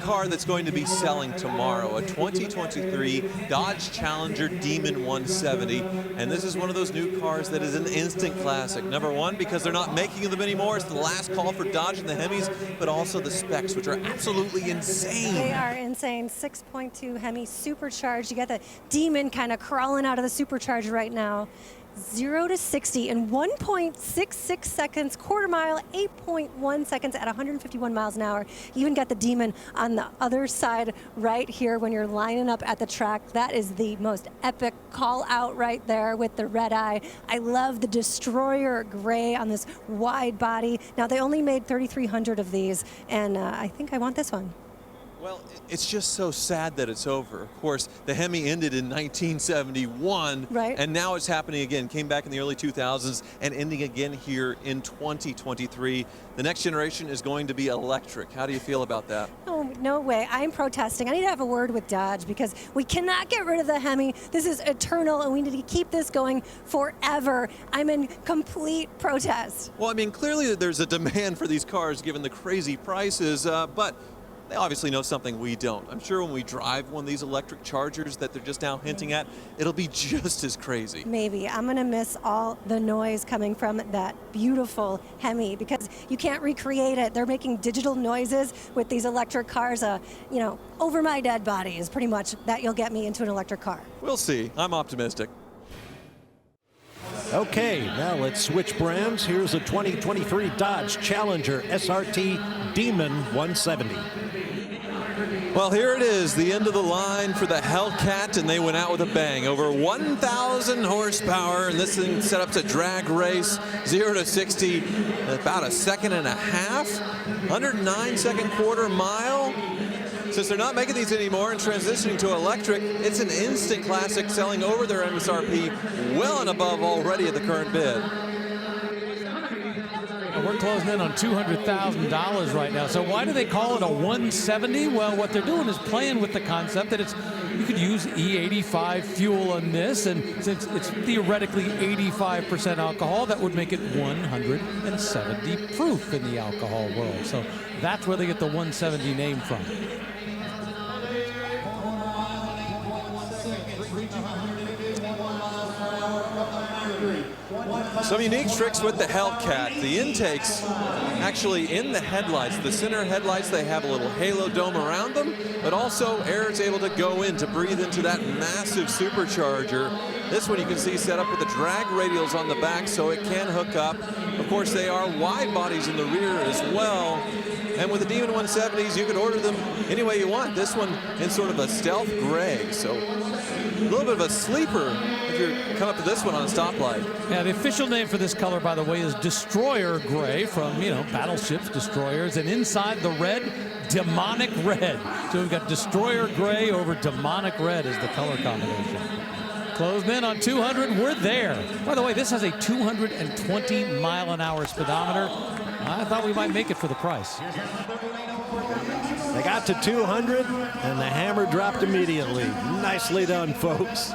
car that's going to be selling tomorrow, a 2023 Dodge Challenger Demon 170. And this is one of those new cars that is an instant classic. Number one, because they're not making them anymore. It's the last call for Dodge and the Hemis, but also the specs, which are absolutely insane. They are insane. 6.2 Hemi supercharged. You got the Demon kind of crawling out of the supercharger right now. 0 to 60 in 1.66 seconds, quarter mile, 8.1 seconds at 151 miles an hour. You even got the Demon on the other side right here when you're lining up at the track. That is the most epic call out right there with the red eye. I love the Destroyer gray on this wide body. Now, they only made 3,300 of these, and I think I want this one. Well, it's just so sad that it's over. Of course, the Hemi ended in 1971, right? And now it's happening again. Came back in the early 2000s and ending again here in 2023. The next generation is going to be electric. How do you feel about that? Oh, no way. I'm protesting. I need to have a word with Dodge because we cannot get rid of the Hemi. This is eternal, and we need to keep this going forever. I'm in complete protest. Well, I mean, clearly there's a demand for these cars given the crazy prices, but they obviously know something we don't. I'm sure when we drive one of these electric Chargers that they're just now hinting at, it'll be just as crazy. Maybe. I'm going to miss all the noise coming from that beautiful Hemi because you can't recreate it. They're making digital noises with these electric cars. You know, over my dead body is pretty much that you'll get me into an electric car. We'll see. I'm optimistic. Okay, now let's switch brands. Here's a 2023 Dodge Challenger SRT Demon 170. Well, here it is, the end of the line for the Hellcat, and they went out with a bang. Over 1,000 horsepower, and this thing set up to drag race, 0 to 60, about a second and a half, 109-second quarter mile. Since they're not making these anymore and transitioning to electric, it's an instant classic, selling over their MSRP well and above already at the current bid. We're closing in on $200,000 right now. So why do they call it a 170? Well, what they're doing is playing with the concept that you could use E85 fuel in this, and since it's theoretically 85% alcohol, that would make it 170 proof in the alcohol world. So that's where they get the 170 name from. Some unique tricks with the Hellcat. The intakes actually in the headlights, the center headlights, they have a little halo dome around them, but also air is able to go in to breathe into that massive supercharger. This one you can see set up with the drag radials on the back so it can hook up. Of course, they are wide bodies in the rear as well. And with the Demon 170s, you can order them any way you want. This one in sort of a stealth gray, so a little bit of a sleeper if you come up to this one on a stoplight. Yeah, the official name for this color, by the way, is Destroyer Gray from, battleships, destroyers, and inside the red, Demonic Red. So we've got Destroyer Gray over Demonic Red as the color combination. Closing in on 200, we're there. By the way, this has a 220-mile-an-hour speedometer. I thought we might make it for the price. They got to 200, and the hammer dropped immediately. Nicely done, folks.